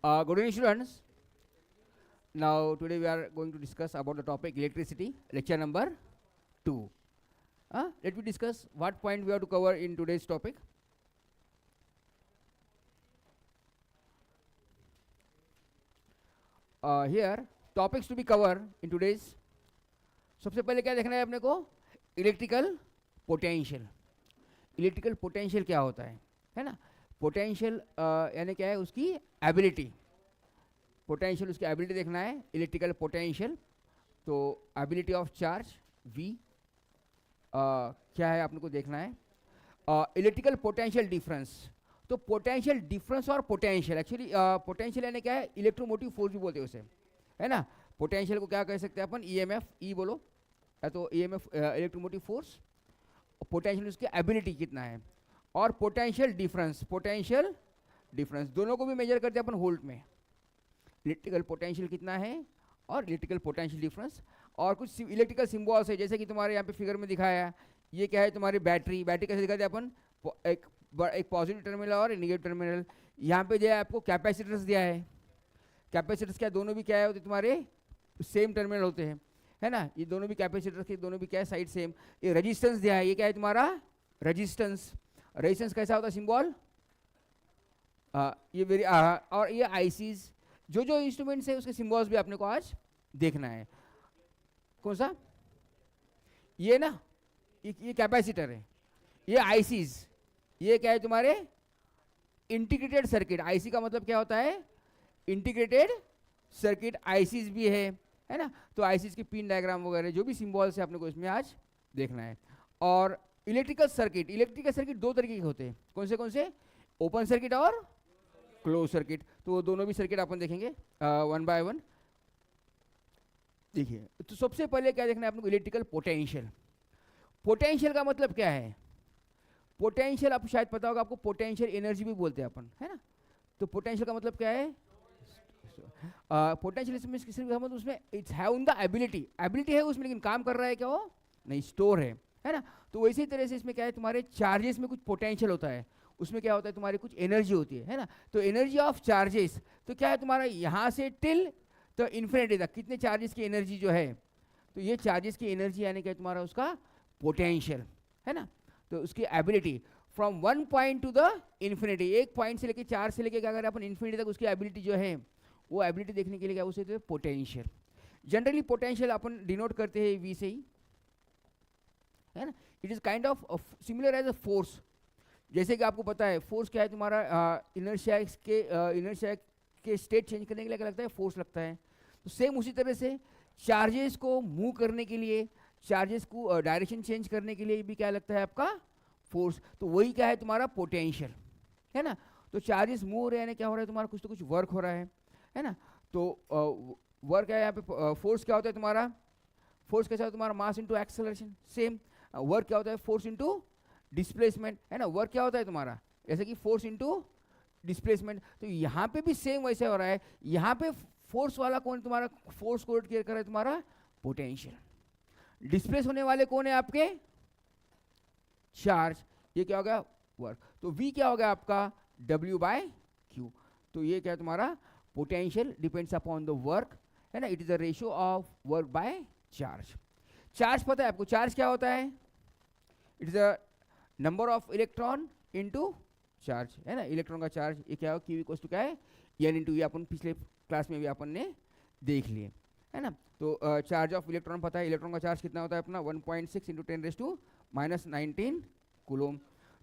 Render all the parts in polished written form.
Good evening, students. Now, today we are going to discuss about the topic electricity, lecture number 2. Let me discuss what point we have to cover in today's topic. Here, topics to be covered in today's. सबसे पहले क्या देखना है अपने को? Electrical potential. Electrical potential क्या होता है ना? पोटेंशियल यानी क्या है? उसकी एबिलिटी. पोटेंशियल उसकी एबिलिटी देखना है. इलेक्ट्रिकल पोटेंशियल, तो एबिलिटी ऑफ चार्ज V क्या है आपने को देखना है. इलेक्ट्रिकल पोटेंशियल डिफरेंस, तो पोटेंशियल डिफरेंस और पोटेंशियल, एक्चुअली पोटेंशियल यानी क्या है? इलेक्ट्रोमोटिव फोर्स भी बोलते हैं उसे, है ना. पोटेंशियल को क्या कह सकते हैं अपन? EMF, ई बोलो, या तो EMF इलेक्ट्रोमोटिव फोर्स. पोटेंशियल उसकी एबिलिटी कितना है. और पोटेंशियल डिफरेंस दोनों को भी मेजर करते हैं अपन वोल्ट में. इलेक्ट्रिकल पोटेंशियल कितना है और इलेक्ट्रिकल पोटेंशियल डिफरेंस. और कुछ इलेक्ट्रिकल सिंबल्स है, जैसे कि तुम्हारे यहाँ पे फिगर में दिखाया है. ये क्या है? तुम्हारी बैटरी. बैटरी कैसे दिखाते हैं अपन? एक पॉजिटिव टर्मिनल और नेगेटिव टर्मिनल. यहाँ पे जो है आपको कैपेसिटर्स दिया है. कैपेसिटर्स क्या दोनों भी क्या है होते तुम्हारे? सेम टर्मिनल होते हैं, है ना. ये दोनों भी कैपेसिटर्स के दोनों भी क्या है? Side same. ये रेजिस्टेंस दिया है. ये क्या है तुम्हारा? रेजिस्टेंस. रेजिस्टेंस कैसा होता है सिंबल? ये वेरी और ये आईसीज. जो जो इंस्ट्रूमेंट्स है उसके सिंबल्स भी आपने को आज देखना है. कौन सा? ये ना, ये कैपेसिटर है. ये आईसीज. ये क्या है तुम्हारे? Integrated circuit. आईसी का मतलब क्या होता है? Integrated circuit. आईसीज भी है ना. तो आईसीज की पिन डायग्राम वगैरह जो भी सिंबल्स है आपने को इसमें आज देखना है. और इलेक्ट्रिकल सर्किट दो तरीके के होते हैं. कौन से? ओपन सर्किट और क्लोज सर्किट. तो वो दोनों भी सर्किट अपन देखेंगे वन बाय वन. देखिए, तो सबसे पहले क्या देखना है आपको? Electrical potential. पोटेंशियल का मतलब क्या है? पोटेंशियल आपको शायद पता होगा, आपको पोटेंशियल एनर्जी भी बोलते हैं अपन, है ना. तो पोटेंशियल का मतलब क्या है? पोटेंशियल इसमें मतलब उसमें इट्स हैव द एबिलिटी है उसमें, लेकिन काम कर रहा है क्या वो? नहीं, स्टोर है ना. तो वैसे ही तरह से इसमें क्या है? तुम्हारे चार्जेस में कुछ पोटेंशियल होता है. उसमें क्या होता है? तुम्हारी कुछ एनर्जी होती है ना. तो एनर्जी ऑफ चार्जेस, तो क्या है तुम्हारा? यहाँ से टिल तो इन्फिनिटी तक कितने चार्जेस की एनर्जी जो है, तो ये चार्जेस की एनर्जी यानी क्या तुम्हारा? उसका पोटेंशियल, है ना. तो उसकी ability from one point two the infinity, एक पॉइंट से लेके चार से लेके क्या करें अपन? इन्फिनिटी तक उसकी एबिलिटी जो है, वो एबिलिटी देखने के लिए क्या उसे तो पोटेंशियल. जनरली पोटेंशियल अपन डिनोट करते हैं V से ही, है ना. It is kind of similar as a force. जैसे कि आपको पता है फोर्स क्या है तुम्हारा? इनर्शिया के स्टेट चेंज करने के लिए क्या लगता है? फोर्स लगता है. तो सेम उसी तरह से चार्जेस को मूव करने के लिए, चार्जेस को डायरेक्शन चेंज करने के लिए भी क्या लगता है? आपका फोर्स. तो वही क्या है तुम्हारा? पोटेंशियल, है ना. तो चार्जेस मूव हो रहे हैं, क्या हो रहा है तुम्हारा? कुछ तो कुछ वर्क हो रहा है ना. तो वर्क है यहाँ पे. फोर्स क्या होता है तुम्हारा? फोर्स कैसा होता है तुम्हारा? Mass into acceleration. Same work क्या होता है? फोर्स इनटू डिस्प्लेसमेंट, है ना. वर्क क्या होता है तुम्हारा? जैसे कि फोर्स इनटू डिस्प्लेसमेंट. तो यहाँ पे भी सेम वैसे हो रहा है. यहाँ पे फोर्स वाला कौन तुम्हारा? फोर्स को क्लियर कर रहा है तुम्हारा? पोटेंशियल. डिस्प्लेस होने वाले कौन है आपके? चार्ज. ये क्या होगा? वर्क. तो V क्या होगा आपका? W/Q. तो ये क्या है तुम्हारा? Potential depends upon the work, है ना. It is the ratio of work by charge. Charge पता है आपको? चार्ज क्या होता है? It is a number of electron into charge, है ना. इलेक्ट्रॉन का चार्ज ये क्या हो? Q इक्वल्स टू क्या है? N into. ये अपन पिछले क्लास में भी अपन ने देख लिए, है ना. तो चार्ज ऑफ इलेक्ट्रॉन पता है. इलेक्ट्रॉन का चार्ज कितना होता है अपना? 1.6 इंटू 10⁻⁻19 कूलोम.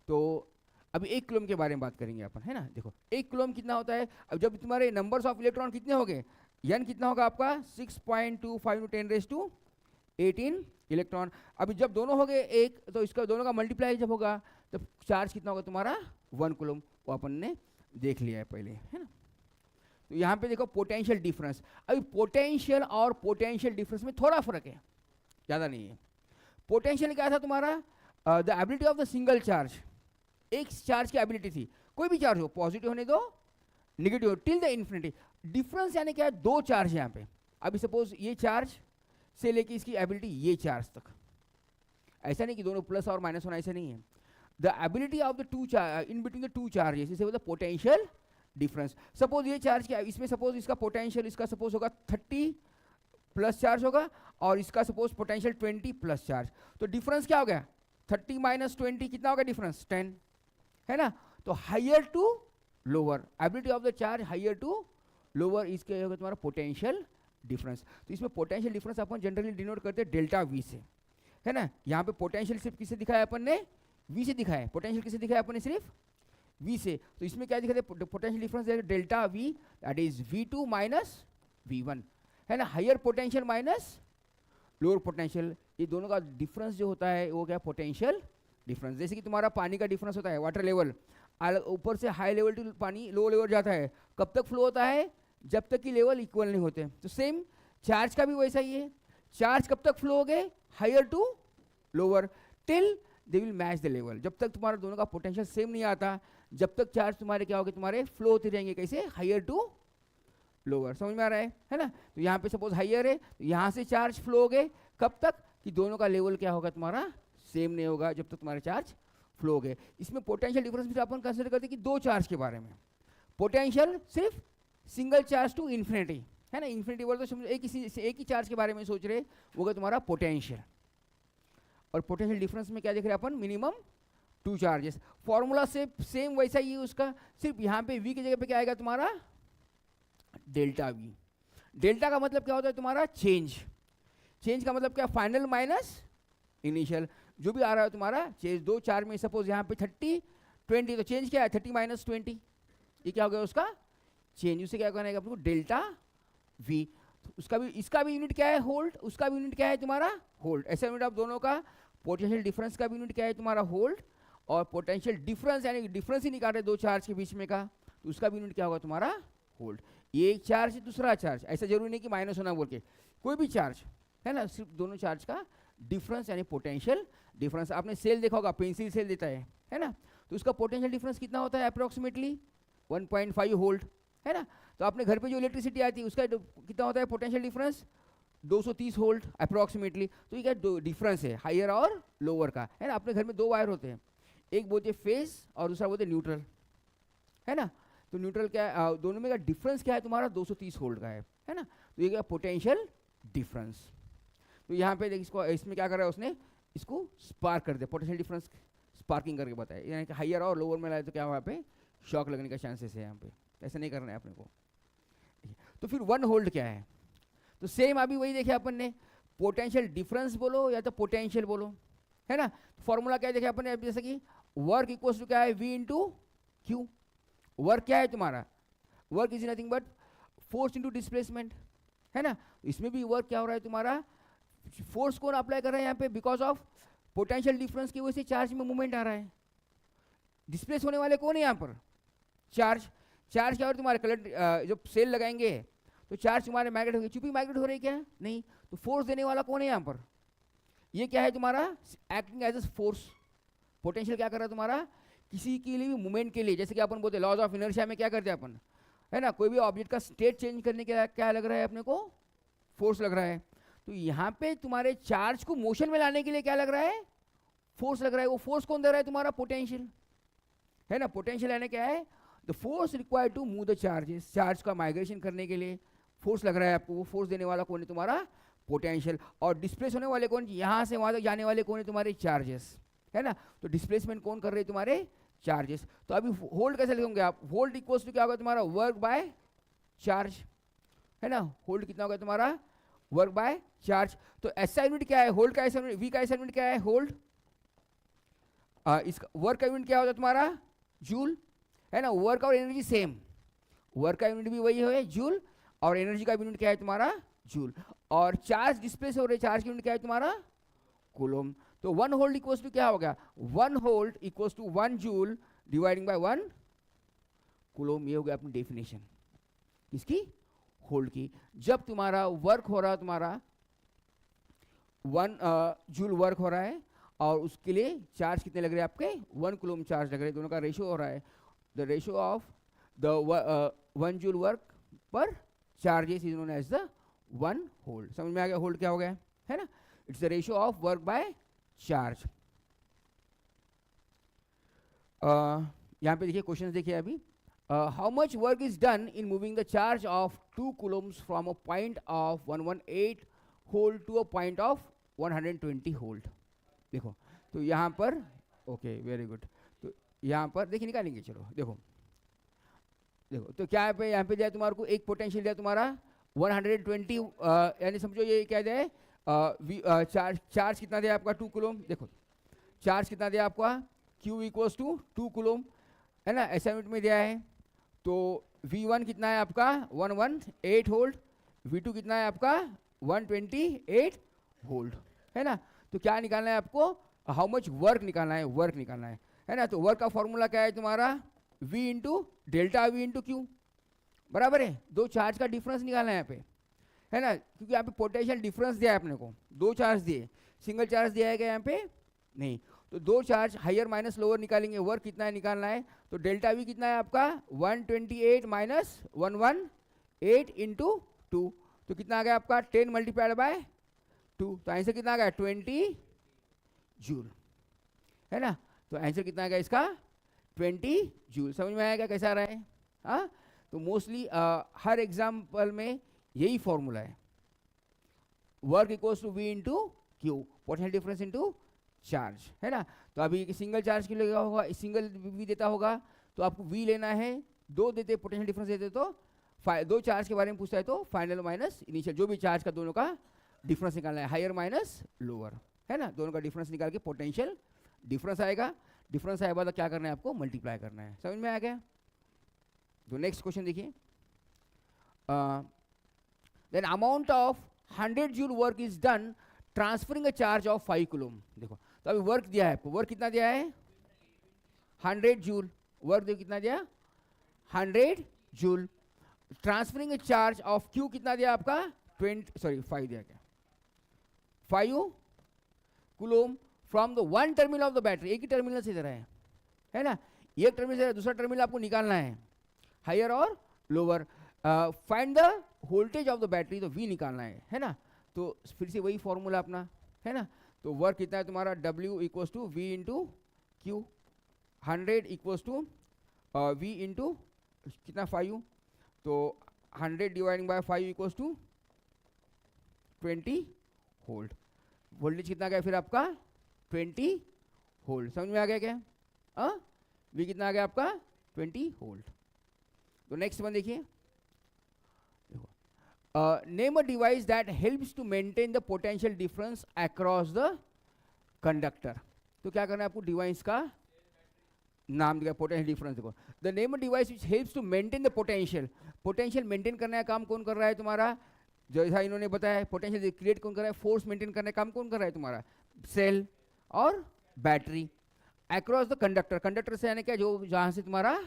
तो अभी 1 कूलोम के बारे में बात करेंगे अपन, है ना. देखो 1 कूलोम कितना होता है? अब जब तुम्हारे नंबर्स ऑफ इलेक्ट्रॉन कितने हो गए? N कितना होगा आपका? 6.25 इंटू 10⁻18 इलेक्ट्रॉन. अभी जब दोनों हो गए एक, तो इसका दोनों का मल्टीप्लाई जब होगा तब चार्ज कितना होगा तुम्हारा? 1 कूलोम. वो अपन ने देख लिया है पहले, है ना. तो यहाँ पे देखो पोटेंशियल डिफरेंस. अभी पोटेंशियल और पोटेंशियल डिफरेंस में थोड़ा फर्क है, ज़्यादा नहीं है. पोटेंशियल क्या था तुम्हारा? The ability of the single charge. एक चार्ज की एबिलिटी थी, कोई भी चार्ज हो, पॉजिटिव होने दो, नेगेटिव हो, टिल द इन्फिनिटी. डिफरेंस यानी क्या है? दो चार्ज यहाँ पे. अभी सपोज ये चार्ज से लेके इसकी एबिलिटी ये चार्ज तक. ऐसा नहीं कि दोनों प्लस और माइनस होना, ऐसा नहीं है. The ability of the two charge in between the two charges इसे बोलते हैं पोटेंशियल डिफरेंस। सपोज ये चार्ज क्या है, इसमें सपोज इसका पोटेंशियल इसका सपोज होगा 30 प्लस चार्ज होगा, और इसका सपोज पोटेंशियल 20 प्लस चार्ज। तो डिफरेंस क्या हो गया, 30 माइनस 20 कितना होगा डिफरेंस, 10, है ना। तो higher to lower, ability of the charge higher to lower, इसके होगा तुम्हारा पोटेंशियल डिफरेंस। तो इसमें पोटेंशियल डिफरेंस अपन जनरली डिनोट करते हैं डेल्टा वी से, है ना। यहाँ पे पोटेंशियल सिर्फ किससे दिखाया अपन ने, वी से दिखाया है। पोटेंशियल किससे दिखाया अपन ने, सिर्फ वी से। तो इसमें क्या दिखाते हैं, potential difference delta V, that is V2 minus V1, है ना। Higher potential minus lower potential, ये दोनों का डिफरेंस जो होता है वो क्या, पोटेंशियल डिफरेंस। जैसे कि तुम्हारा पानी का डिफरेंस होता है, वाटर लेवल ऊपर से हाई लेवल टू पानी लो लेवल जाता है, कब तक फ्लो होता है, जब तक कि लेवल इक्वल नहीं होते। तो सेम चार्ज का भी वैसा ही है, चार्ज कब तक फ्लो हो गए, higher to lower, till they will match the level. जब तक तुम्हारा दोनों का पोटेंशियल सेम नहीं आता, जब तक चार्ज तुम्हारे क्या होंगे, तुम्हारे फ्लो होते रहेंगे, कैसे, हायर टू लोअर। समझ में आ रहा है ना। तो यहाँ पे सपोज हायर है, तो यहाँ से चार्ज फ्लो हो गए, कब तक कि दोनों का लेवल क्या होगा तुम्हारा, सेम नहीं होगा, जब तक तुम्हारे चार्ज फ्लो हो गए। इसमें पोटेंशियल डिफरेंस भी अपन कंसिडर करते हैं कि दो चार्ज के बारे में। पोटेंशियल सिर्फ सिंगल चार्ज टू इन्फिनिटी, है ना, इन्फिनिटी बोल तो समझो एक ही चार्ज के बारे में सोच रहे, वो होगा तुम्हारा पोटेंशियल। और पोटेंशियल डिफरेंस में क्या देख रहे हैं अपन, मिनिमम 2 चार्जेस। फॉर्मूला से सेम वैसा ही है उसका, सिर्फ यहाँ पे वी की जगह पे क्या आएगा तुम्हारा, डेल्टा वी। डेल्टा का मतलब क्या होता है तुम्हारा, चेंज। चेंज का मतलब क्या, फाइनल माइनस इनिशियल, जो भी आ रहा है तुम्हारा चेंज। दो चार्ज में सपोज यहाँ पे 30 20, तो चेंज क्या है 30 माइनस 20, ये क्या हो गया उसका चेंज। उसे क्या करना है आपको, डेल्टा वी। उसका भी, इसका भी यूनिट क्या है, होल्ड, उसका भी यूनिट क्या है तुम्हारा, होल्ड। ऐसा यूनिट आप दोनों का, पोटेंशियल डिफरेंस का भी यूनिट क्या है तुम्हारा, होल्ड, और पोटेंशियल डिफरेंस यानी डिफरेंस ही निकाल रहे दो चार्ज के बीच में का, तो उसका भी यूनिट क्या होगा तुम्हारा, होल्ड। ये एक चार्ज दूसरा चार्ज, ऐसा जरूरी नहीं कि माइनस होना बोल के, कोई भी चार्ज, है ना, सिर्फ दोनों चार्ज का डिफरेंस यानी पोटेंशियल डिफरेंस। आपने सेल देखा होगा, पेंसिल सेल देता है ना, तो उसका पोटेंशियल डिफरेंस कितना होता है, अप्रोक्सीमेटली 1.5 वोल्ट, है ना। तो आपने घर पे जो इलेक्ट्रिसिटी आती है उसका कितना होता है पोटेंशियल डिफरेंस, 230 वोल्ट अप्रोक्सीमेटली। तो ये क्या डिफरेंस है हायर और लोअर का, है ना। अपने घर में दो वायर होते हैं, एक बोलते हैं फेस और दूसरा बोलते हैं न्यूट्रल, है ना। तो न्यूट्रल क्या है, दोनों में का डिफरेंस क्या है तुम्हारा, 230 वोल्ट का है ना। तो ये क्या पोटेंशियल डिफरेंस। तो यहाँ पे इसको, इसमें क्या कर रहा है उसने, इसको स्पार्क कर दिया, पोटेंशियल डिफरेंस स्पार्किंग करके बताया, यानी कि हायर और लोअर में लाए तो क्या वहाँ पे शॉक लगने का चांसेस है यहाँ पे, ऐसा नहीं करना है अपने को। तो फिर 1 वोल्ट क्या है, तो सेम अभी वही देखे अपन ने, पोटेंशियल डिफरेंस बोलो या तो पोटेंशियल बोलो, है ना। फॉर्मूला क्या देखे अपन ने, जैसे कि वर्क इक्वल्स टू क्या है, V इंटू क्यू। वर्क क्या है तुम्हारा, work is nothing but force into displacement, है ना। इसमें भी वर्क क्या हो रहा है तुम्हारा, फोर्स कौन अप्लाई कर रहा है यहाँ पे, बिकॉज ऑफ पोटेंशियल डिफरेंस की वजह से चार्ज में मूवमेंट आ रहा है। डिस्प्लेस होने वाले कौन है यहाँ पर, चार्ज। चार्ज क्या हो रहा है तुम्हारे, करंट जब सेल लगाएंगे तो चार्ज तुम्हारे मैग्नेट हो गए, चुपी मैग्नेट हो रही है क्या, नहीं। तो फोर्स देने वाला कौन है यहाँ पर, ये क्या है तुम्हारा, acting as a force. Potential क्या कर रहा है तुम्हारा, किसी के लिए भी मूवमेंट के लिए, जैसे कि अपन बोलते हैं लॉज ऑफ इनर्शिया में क्या करते हैं अपन, है ना, कोई भी ऑब्जेक्ट का स्टेट चेंज करने के लिए क्या लग रहा है अपने को, फोर्स लग रहा है। तो यहाँ पे तुम्हारे चार्ज को मोशन में लाने के लिए क्या लग रहा है, फोर्स लग रहा है। वो फोर्स कौन दे रहा है तुम्हारा, पोटेंशियल, है ना। पोटेंशियल यानी क्या है, the force required to move the charges, charge का माइग्रेशन करने के लिए फोर्स लग रहा है आपको, वो फोर्स देने वाला कौन है तुम्हारा, पोटेंशियल। और डिस्प्लेस होने वाले कौन, यहाँ से वहाँ तक जाने वाले कौन है तुम्हारे, चार्जेस, है ना। तो डिस्प्लेसमेंट कौन कर रहे हैं तुम्हारे, चार्जेस। तो अभी होल्ड कैसे लिखोगे आप, होल्ड इक्वल्स टू क्या होगा तुम्हारा, वर्क बाय चार्ज, है ना। होल्ड कितना होगा तुम्हारा, वर्क बाय चार्ज। तो ऐसा यूनिट क्या है, होल्ड का ऐसा यूनिट, वी का ऐसा यूनिट क्या है, होल्ड। इसका वर्क का यूनिट क्या होता है तुम्हारा, जूल, है ना। वर्क और एनर्जी सेम, वर्क का यूनिट भी वही है जूल, और एनर्जी का यूनिट क्या है तुम्हारा, जूल। और चार्ज डिस्प्लेस हो रहे, चार्ज का यूनिट क्या है तुम्हारा, कूलम। तो 1 होल्ड इक्वल्स टू क्या हो गया, 1 hold equals to 1 joule dividing by 1 coulomb. ये हो गया अपनी डेफिनेशन इसकी, होल्ड की। जब तुम्हारा वर्क हो रहा, तुम्हारा 1 जूल वर्क हो रहा है, और उसके लिए चार्ज कितने लग रहे हैं आपके, 1 कूलम चार्ज लग रहे हैं, दोनों का रेशियो हो रहा है, the ratio of the 1 joule work per charges is known as the 1 volt. समझ में आ गया, होल्ड क्या हो गया, है ना। It's the ratio of work by charge. यहाँ पे देखिए क्वेश्चन देखिए अभी, how much work is done in moving the charge of 2 coulombs from a point of 118 volt to a point of 120 volt. देखो तो यहाँ पर ओके वेरी गुड, तो यहाँ पर देखिए निकालेंगे, चलो देखो देखो तो क्या पे यहाँ पे दिया तुम्हारे को एक पोटेंशियल दिया तुम्हारा 120, यानी समझो ये क्या दिया है चार्ज कितना दिया आपका 2 कूलम. देखो चार्ज कितना दिया आपका Q इक्वल्स टू 2 कूलम है ना, ऐसा यूनिट में दिया है. तो V1 कितना है आपका 118 वोल्ट, V2 कितना है आपका 128 वोल्ट है ना. तो क्या निकालना है आपको, हाउ मच वर्क निकालना है, वर्क निकालना है ना. तो वर्क का फॉर्मूला क्या है तुम्हारा V into delta V into Q, बराबर है. दो चार्ज का डिफरेंस निकालना है यहाँ पे है ना, क्योंकि यहाँ पे पोटेंशियल डिफरेंस दिया है अपने को, दो चार्ज दिए, सिंगल चार्ज दिया है क्या यहाँ पे नहीं. तो दो चार्ज हायर माइनस लोअर निकालेंगे, वर्क कितना है निकालना है. तो डेल्टा V कितना है आपका 128 माइनस 118 इंटू 2, तो कितना आ गया आपका 10 मल्टीप्लाइड बाय 2, तो आंसर कितना आ गया 20 जूल है ना. तो आंसर कितना आ गया इसका 20 जूल. समझ में आएगा कैसा आ रहा है. हाँ तो मोस्टली हर एग्जाम्पल में यही फॉर्मूला है, work equals to V into Q, potential difference into charge है ना. तो अभी सिंगल चार्ज के लिए क्या होगा, सिंगल V देता होगा तो आपको V लेना है, दो देते पोटेंशियल डिफरेंस देते तो दो चार्ज के बारे में पूछता है तो फाइनल माइनस इनिशियल, जो भी चार्ज का दोनों का डिफरेंस निकालना है, हायर माइनस लोअर है ना. दोनों का डिफरेंस निकाल के पोटेंशियल डिफरेंस आएगा, डिफरेंस आए बाद क्या करना है आपको मल्टीप्लाई करना है. समझ में आ गया. तो नेक्स्ट क्वेश्चन देखिए, then amount of 100 joule work is done transferring a charge of 5 coulomb. देखो तो अभी वर्क दिया है आपको, वर्क कितना दिया है 100 जूल, वर्क देखो कितना दिया 100 joule, transferring a charge of Q कितना दिया आपका 5 दिया क्या 5 coulomb from the one terminal of the battery, एक ही टर्मिनल से दे रहा है ना, एक टर्मिनल से दूसरा टर्मिनल आपको निकालना है, हायर और lower. Find the voltage of the battery, तो V निकालना है ना. तो फिर से वही फॉर्मूला अपना है ना. तो वर्क कितना है तुम्हारा W equals to V into Q, 100 equals to V into कितना 5, तो 100 dividing by 5 equals to 20 volt. Voltage कितना गया फिर आपका 20 वोल्ट. समझ में आ गया क्या. V कितना आ गया आपका 20 वोल्ट. तो नेक्स्ट वन देखिए, name a device that helps to maintain the potential difference across the conductor. तो क्या करना है आपको, डिवाइस का नाम दिया, पोटेंशियल डिफरेंस देखो. The name a device which helps to maintain the potential, potential maintain करने का काम कौन कर रहा है तुम्हारा, जैसा इन्होंने बताया पोटेंशियल क्रिएट कौन कर रहा है, फोर्स मेंटेन करने का काम कौन कर रहा है तुम्हारा सेल और battery. Across the conductor, conductor से यानी क्या जो जहाँ से तुम्हारा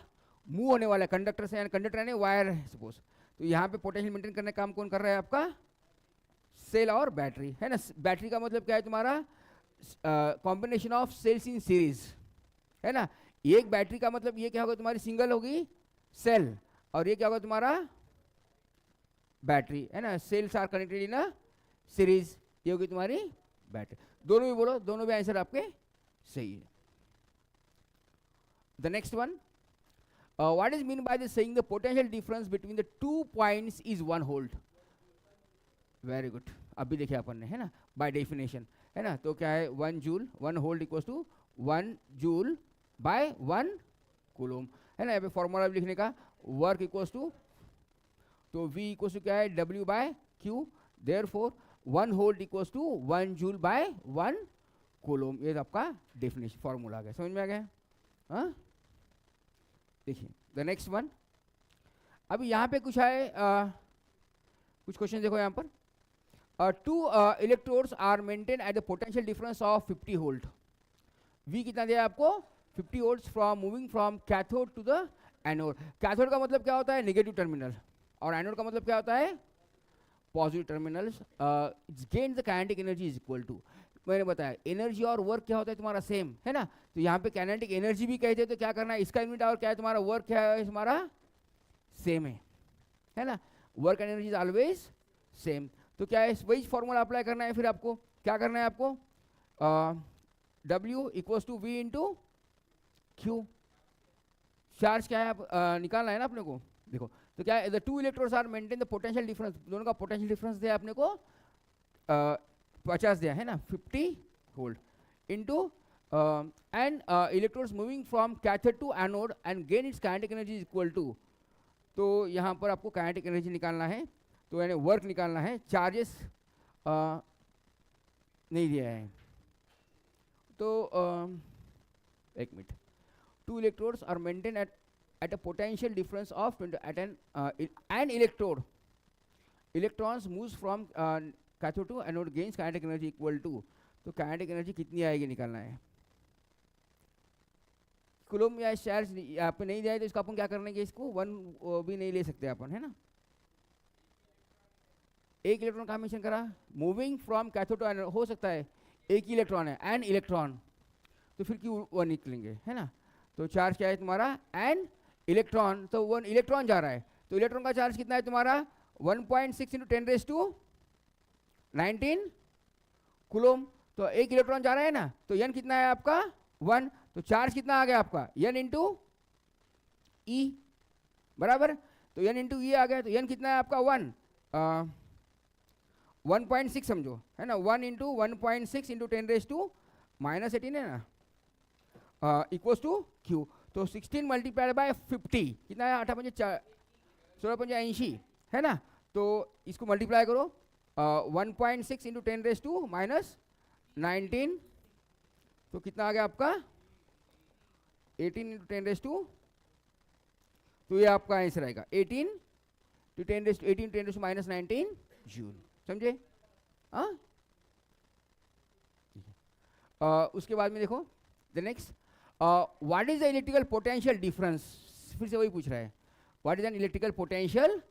मूव होने वाला है, कंडक्टर से यानी कंडक्टर यानी वायर है सपोज, तो यहाँ पे पोटेंशियल मेंटेन करने का काम कौन कर रहा है आपका सेल और बैटरी है ना. बैटरी का मतलब क्या है तुम्हारा combination of cells in series है ना. एक बैटरी का मतलब ये क्या होगा तुम्हारी सिंगल होगी सेल, और ये क्या होगा तुम्हारा बैटरी है ना. Cells are connected in a series, ये होगी तुम्हारी बैटरी. दोनों भी बोलो, दोनों भी आंसर आपके सही है. The next one, what is mean by the saying the potential difference between the 2 points is 1 volt. Very good, अभी देखिए अपन ने है ना बाय डेफिनेशन है ना. तो क्या है 1 joule 1 volt equals to 1 joule by 1 coulomb है ना. यहाँ पे फॉर्मूला लिखने का, वर्क इक्वल्स टू, तो V इक्वल्स टू क्या है W by Q, therefore 1 volt equals to 1 joule by 1 coulomb. ये आपका डेफिनेशन फॉर्मूला आ गया. समझ में आ गया. हाँ देखिए द नेक्स्ट वन, अभी यहाँ पे कुछ है कुछ क्वेश्चन देखो यहाँ पर. 2 electrodes are maintain at the potential difference of 50 volt. V कितना दिया आपको 50 volts from moving from cathode to the anode. Cathode का मतलब क्या होता है नेगेटिव टर्मिनल, और एनोड का मतलब क्या होता है positive terminal. Gain the kinetic energy is equal to, मैंने बताया एनर्जी और वर्क क्या होता है तुम्हारा सेम है ना. तो यहाँ पे काइनेटिक एनर्जी भी कहते हैं, तो क्या करना है इसका यूनिट और क्या है तुम्हारा वर्क क्या है तुम्हारा सेम है ना. Work energy is always same. तो क्या है वही फॉर्मूला अप्लाई करना है. फिर आपको क्या करना है आपको W equals to V into Q, charge क्या है आप निकालना है ना अपने को। देखो तो क्या है, the two electrodes are maintain the potential difference, दोनों का पोटेंशियल डिफरेंस दिया अपने को 50 दिया है ना, 50 volt into and electrodes moving from cathode to anode and gain its kinetic energy is equal to, तो यहाँ पर आपको काइनेटिक एनर्जी निकालना है, तो यानी वर्क निकालना है, चार्जेस नहीं दिया है। तो एक minute, two electrodes are maintained at a potential difference of 20 at an electrode, electrons moves from cathode to anode gains kinetic energy equal to, तो kinetic energy कितनी आएगी निकालना है। कूलम या चार्ज यहाँ पे नहीं दिया तो इसको अपन क्या करने के, इसको 1 भी नहीं ले सकते अपन, है ना। एक इलेक्ट्रॉन का मेंशन करा, moving from cathode to anode, हो सकता है एक ही इलेक्ट्रॉन है, एन इलेक्ट्रॉन, तो फिर क्यों 1 निकलेंगे, है ना। तो चार्ज क्या है तुम्हारा, एन इलेक्ट्रॉन, तो 1 इलेक्ट्रॉन जा रहा है, तो इलेक्ट्रॉन का चार्ज कितना है तुम्हारा 1.6 इंटू 10⁻19 कूलम, तो एक इलेक्ट्रॉन जा रहा है ना, तो एन कितना है आपका 1, तो चार्ज कितना आ गया आपका एन इंटू ई, बराबर, तो एन इंटू ई आ गया, तो एन कितना है आपका 1.6 समझो, है ना, 1 इंटू 1.6 इंटू 10⁻18 है ना, इक्वल्स टू क्यू, तो 16 मल्टीप्लाइड बाय 50 कितना है, 16 है ना, तो इसको मल्टीप्लाई करो 1.6 इंटू 10⁻19, तो कितना आ गया आपका 18 इंटू 10⁻, तो ये आपका आंसर आएगा 18 टू 10⁻19 जूल, समझे। हाँ, उसके बाद में देखो the next, what is the electrical potential difference, फिर से वही पूछ रहा है, what is an electrical potential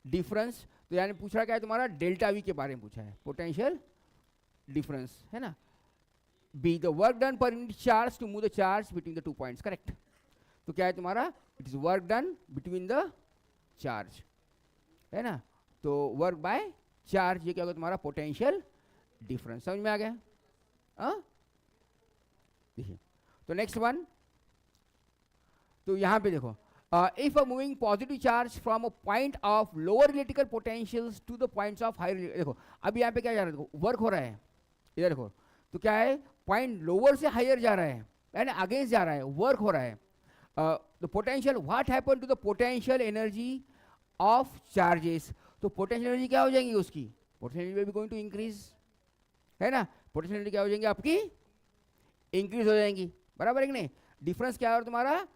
difference, तो यानी पूछ रहा क्या है तुम्हारा डेल्टा वी के बारे में पूछा है, पोटेंशियल डिफरेंस, है ना। Be the work done per unit charge to move the charge between the 2 points, correct, तो क्या है तुम्हारा, it is work done between the charge, है ना, तो वर्क बाय चार्ज, ये क्या होगा तुम्हारा पोटेंशियल डिफरेंस, समझ में आ गया। देखिए तो नेक्स्ट वन, तो यहाँ पे देखो, if a moving positive charge from a point of lower electrical potentials to the points of higher, देखो अब यहाँ पे क्या जा रहा है, देखो वर्क हो रहा है, इधर देखो, तो क्या है पॉइंट लोअर से हायर जा रहा है, यानी अगेंस्ट जा रहा है, वर्क हो रहा है, the potential, what happen to the potential energy of charges, तो पोटेंशियल एनर्जी क्या हो जाएंगी उसकी, potential energy going to increase, है ना, पोटेंशियल एनर्जी क्या हो जाएंगी आपकी, इंक्रीज हो जाएंगी, बराबर है कि नहीं। डिफरेंस क्या हो रहा है तुम्हारा,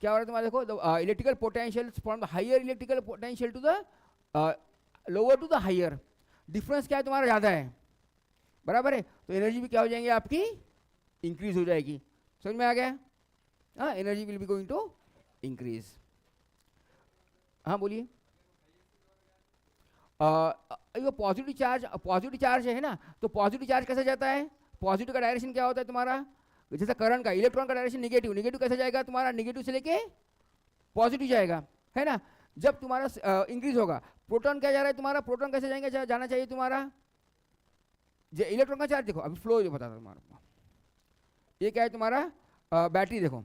क्या हो रहा है तुम्हारा, देखो electrical potential from the higher electrical potential to the lower to the higher, difference क्या है तुम्हारा ज़्यादा है, बराबर है, तो एनर्जी भी क्या हो जाएंगी आपकी, इंक्रीज हो जाएगी, समझ में आ गया। हाँ, energy will be going to increase. हाँ बोलिए। पॉजिटिव चार्ज है ना, तो पॉजिटिव चार्ज कैसे जाता है, पॉजिटिव का डायरेक्शन क्या होता है तुम्हारा, जैसे करंट का, इलेक्ट्रॉन का डायरेक्शन निगेटिव, निगेटिव कैसे जाएगा तुम्हारा, निगेटिव से लेके पॉजिटिव जाएगा, है ना। जब तुम्हारा इंक्रीज होगा, प्रोटॉन क्या जा रहा है तुम्हारा, प्रोटॉन कैसे जाएंगे, जाना चाहिए तुम्हारा, इलेक्ट्रॉन का चार्ज देखो, अभी फ्लो जो बता रहा तुम्हारा, ये क्या है तुम्हारा बैटरी देखो,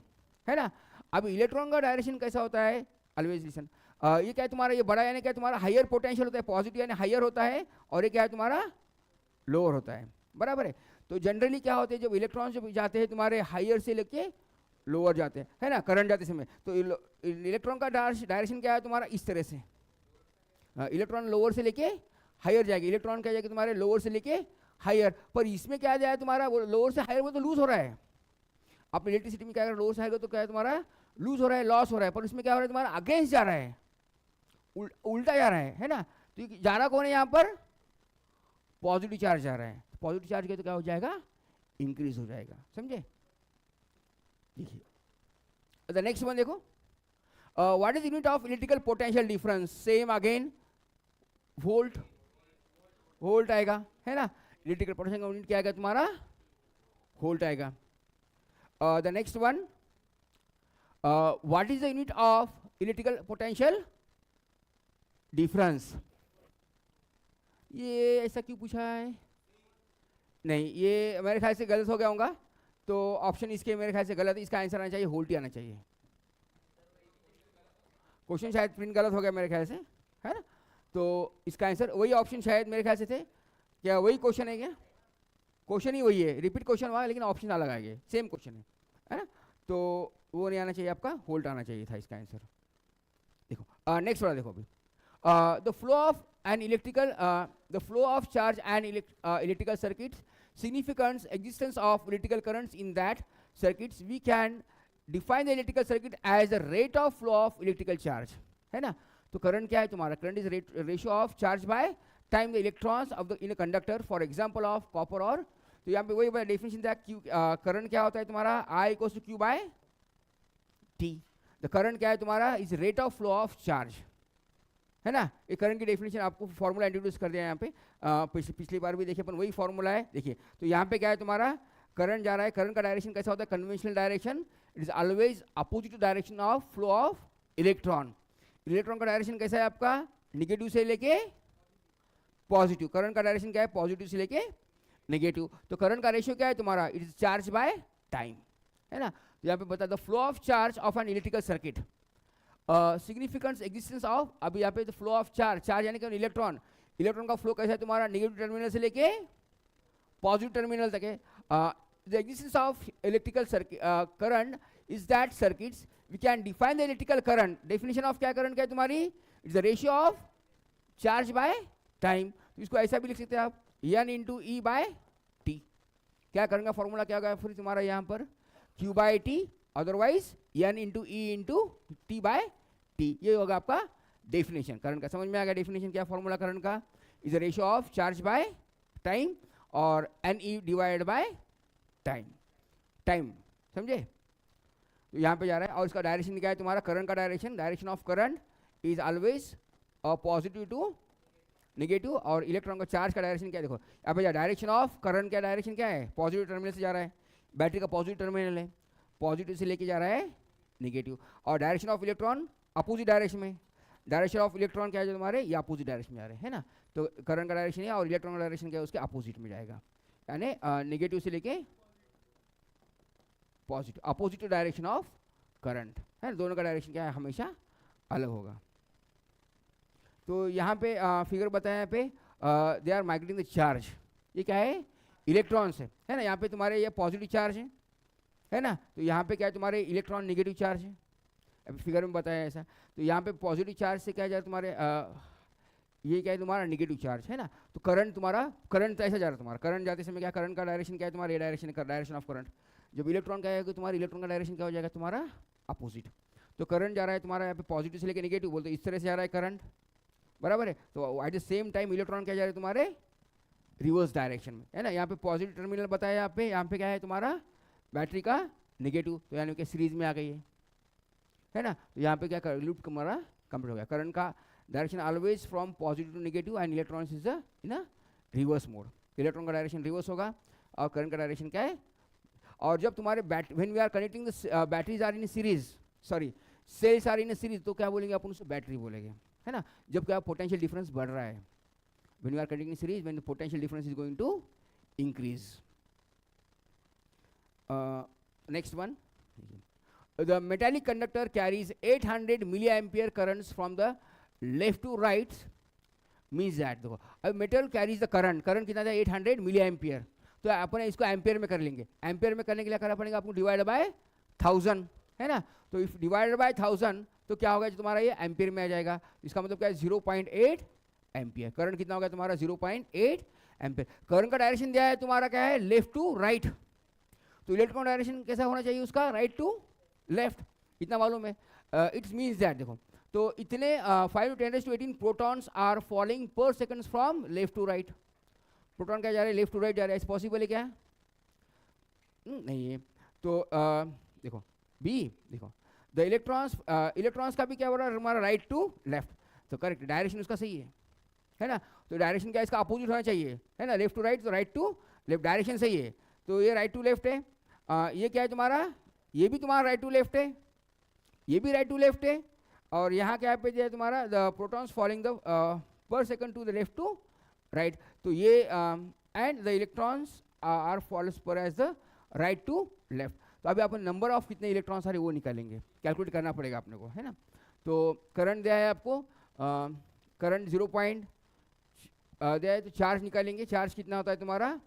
है ना, अब इलेक्ट्रॉन का डायरेक्शन कैसा होता है, ऑलवेज लिसन, ये क्या है तुम्हारा, ये बड़ा यानी क्या है तुम्हारा हायर पोटेंशियल होता है, पॉजिटिव यानी हायर होता है, और ये क्या है तुम्हारा लोअर होता है, बराबर है। तो जनरली क्या होते हैं, जब इलेक्ट्रॉन जब जाते हैं तुम्हारे हायर से लेके लोअर जाते हैं, है ना, करंट जाते समय, तो इलेक्ट्रॉन का डायरेक्शन क्या है तुम्हारा इस तरह से, इलेक्ट्रॉन लोअर से लेके हायर जाएगा, इलेक्ट्रॉन क्या जाएगा तुम्हारे लोअर से लेके हायर, पर इसमें क्या जाए तुम्हारा लोअर से हायर, वो तो लूज हो रहा है, आप इलेक्ट्रिसिटी में क्या कर लोअर से हायर तो क्या है तुम्हारा लूज हो रहा है, लॉस हो रहा है, पर इसमें क्या हो रहा है तुम्हारा अगेंस्ट जा रहा है, उल्टा जा रहा है ना, तो जा रहा कौन है यहाँ पर, पॉजिटिव चार्ज जा रहा है, पॉजिटिव चार्ज के तो क्या हो जाएगा, इंक्रीज हो जाएगा, समझे। देखिए द नेक्स्ट वन देखो, what is unit of electrical potential difference, same again volt, volt आएगा, है ना, इलेक्ट्रिकल पोटेंशियल का यूनिट क्या आएगा तुम्हारा, वोल्ट आएगा। The next one, what is the unit of electrical potential difference, ये ऐसा क्यों पूछा है, नहीं ये मेरे ख्याल से गलत हो गया होगा, तो ऑप्शन इसके मेरे ख्याल से गलत है, इसका आंसर आना चाहिए वोल्ट ही आना चाहिए, क्वेश्चन शायद प्रिंट गलत हो गया मेरे ख्याल से, है ना। तो इसका आंसर वही ऑप्शन शायद मेरे ख्याल से थे, क्या वही क्वेश्चन है क्या? क्वेश्चन ही वही है, रिपीट क्वेश्चन हुआ लेकिन ऑप्शन अलग आ गए, सेम क्वेश्चन है ना। तो वो नहीं आना चाहिए आपका, होल्ट आना चाहिए था इसका आंसर। देखो नेक्स्ट वाला देखो अभी, the flow of an electrical the flow of charge and electrical circuits, significance existence of electrical currents in that circuits, we can define the electrical circuit as the rate of flow of electrical charge, है ना। तो current क्या है तुम्हारा? Current is ratio of charge by time the electrons of the in a conductor, for example of copper. और तो यहाँ पे वही डेफिनेशन था, क्यू करंट क्या होता है तुम्हारा? I equals to Q by T. The current क्या है तुम्हारा? Is rate of flow of charge, है ना। ये करंट की डेफिनेशन आपको फॉर्मूला इंट्रोड्यूस कर दिया यहाँ पे, पिछली बार भी देखिए अपन वही फॉर्मूला है। देखिए तो यहाँ पे क्या है तुम्हारा? करंट जा रहा है, करंट का डायरेक्शन कैसा होता है? Conventional direction, it is always opposite to direction of flow of electron. Electron का डायरेक्शन कैसा है आपका? निगेटिव से लेके पॉजिटिव। करंट का डायरेक्शन क्या है? पॉजिटिव से लेके नेगेटिव। तो करंट का रेशियो क्या है तुम्हारा? It is charge by time, है ना। तो यहाँ पे बता the flow of charge of an electrical circuit, significance existence of, अभी यहाँ पे the flow of charge, charge यानी कि इलेक्ट्रॉन, इलेक्ट्रॉन का फ्लो कैसा है तुम्हारा? नेगेटिव टर्मिनल से लेके पॉजिटिव टर्मिनल तक है। The existence of electrical current is that circuits we can define the electrical current, definition of क्या करंट क्या है तुम्हारी? It's the ratio of charge by time. तो इसको ऐसा भी लिख सकते हैं आप, n into e by t. क्या करंट का फॉर्मूला क्या होगा फिर तुम्हारा यहाँ पर? Q by t, otherwise n into e into t by t. ये होगा आपका डेफिनेशन करंट का। समझ में आ गया डेफिनेशन क्या फॉर्मूला करंट का? Is the ratio of charge by time और n e divide by time, time, समझे। तो यहाँ पे जा रहा है, और इसका डायरेक्शन क्या है तुम्हारा? करंट का direction, direction of current is always positive to negative. और इलेक्ट्रॉन का चार्ज का डायरेक्शन क्या है? देखो यहाँ पे डायरेक्शन ऑफ करंट का डायरेक्शन क्या है? पॉजिटिव टर्मिनल से जा रहा है, बैटरी का पॉजिटिव टर्मिनल है, पॉजिटिव से लेके जा रहा है नेगेटिव। और direction of electron opposite direction में, डायरेक्शन ऑफ इलेक्ट्रॉन क्या है तुम्हारे? ये अपोजिट डायरेक्शन में जा रहे हैं, है ना। तो करंट का डायरेक्शन है और इलेक्ट्रॉन का डायरेक्शन क्या है? उसके अपोजिट में जाएगा, यानी नेगेटिव से लेके positive, opposite direction of current, है। दोनों का डायरेक्शन क्या है? हमेशा अलग होगा। तो यहाँ पे फिगर बताया, यहाँ पे they are migrating the charge, ये क्या है? इलेक्ट्रॉन्स है ना। यहाँ पे तुम्हारे ये पॉजिटिव चार्ज है ना। तो यहाँ पे क्या है तुम्हारे? इलेक्ट्रॉन नेगेटिव चार्ज है, अभी फिगर में बताया ऐसा। तो यहाँ पे पॉजिटिव चार्ज से क्या है तुम्हारे ये क्या है तुम्हारा? नेगेटिव चार्ज, है ना। तो करंट तुम्हारा, करंट ऐसा जा रहा है तुम्हारा, करंट जाते समय क्या? करंट का डायरेक्शन क्या है तुम्हारा? ये डायरेक्शन, डायरेक्शन ऑफ करंट। जब इलेक्ट्रॉन क्या है तुम्हारा? इलेक्ट्रॉन का डायरेक्शन क्या हो जाएगा तुम्हारा? अपोजिट। तो करंट जा रहा है तुम्हारा यहाँ पे पॉजिटिव से लेकर नेगेटिव, बोलते इस तरह से जा रहा है करंट, बराबर है। तो at the same time electron क्या जा रहा है तुम्हारे? रिवर्स डायरेक्शन में, है ना। यहाँ पे पॉजिटिव टर्मिनल बताया, यहाँ पे क्या है तुम्हारा? बैटरी का नेगेटिव, तो यानी कि सीरीज में आ गई है ना। तो यहाँ पे क्या लूप हमारा कंप्लीट हो गया। करंट का direction always from positive to negative and electrons is in a reverse mode. Electron का डायरेक्शन रिवर्स होगा और करंट का डायरेक्शन क्या है? और जब तुम्हारे when we are connecting the batteries are in series, sorry cells are in series, तो क्या बोलेंगे अपन? उसको बैटरी बोलेंगे, है ना। जब क्या पोटेंशियल डिफरेंस बढ़ रहा है, when we are connecting series, when the potential difference is going to increase. Next one, the metallic conductor carries 800 milliampere currents from the left to right, means that देखो अब metal carries the current, current कितना था? 800 milliampere। तो अपन इसको ampere में कर लेंगे, ampere में करने के लिए करना पड़ेगा आपको डिवाइड बाय 1000, है ना। तो इफ डिवाइडेड बाय 1000 तो क्या होगा? जो तुम्हारा ये एम्पियर में आ जाएगा। इसका मतलब क्या है? 0.8 एम्पियर। करंट कितना होगा तुम्हारा? 0.8 एम्पियर। करंट का डायरेक्शन दिया है तुम्हारा क्या है? Left to right. तो इलेक्ट्रॉन डायरेक्शन कैसा होना चाहिए उसका? राइट टू लेफ्ट, इतना मालूम है। इट्स मीन्स दैट देखो, तो इतने 5 to 10 to 18 protons are falling per second from left to right. Proton क्या जा रहे हैं? लेफ्ट टू राइट जा रहे हैं। पॉसिबल है क्या? नहीं है। तो देखो बी, देखो द इलेक्ट्रॉन्स का भी क्या हो रहा है हमारा? Right to left. तो करेक्ट, डायरेक्शन उसका सही है ना। तो डायरेक्शन क्या इसका? अपोजिट होना चाहिए, है ना। लेफ्ट टू राइट, तो राइट टू लेफ्ट, डायरेक्शन सही है। तो ये राइट टू लेफ्ट है। ये क्या है तुम्हारा? ये भी तुम्हारा राइट टू लेफ्ट है, ये भी राइट टू लेफ्ट है। और यहाँ क्या पे दिया है तुम्हारा? The protons falling the per second to the left to right. तो ये and the electrons are falls per as the right to left. तो अभी अपन नंबर ऑफ कितने इलेक्ट्रॉन्स आ रहे वो निकालेंगे, कैलकुलेट करना पड़ेगा अपने को, है ना। तो करंट दिया है आपको, करंट 0 पॉइंट दिया है, तो चार्ज निकालेंगे। चार्ज कितना होता है तुम्हारा,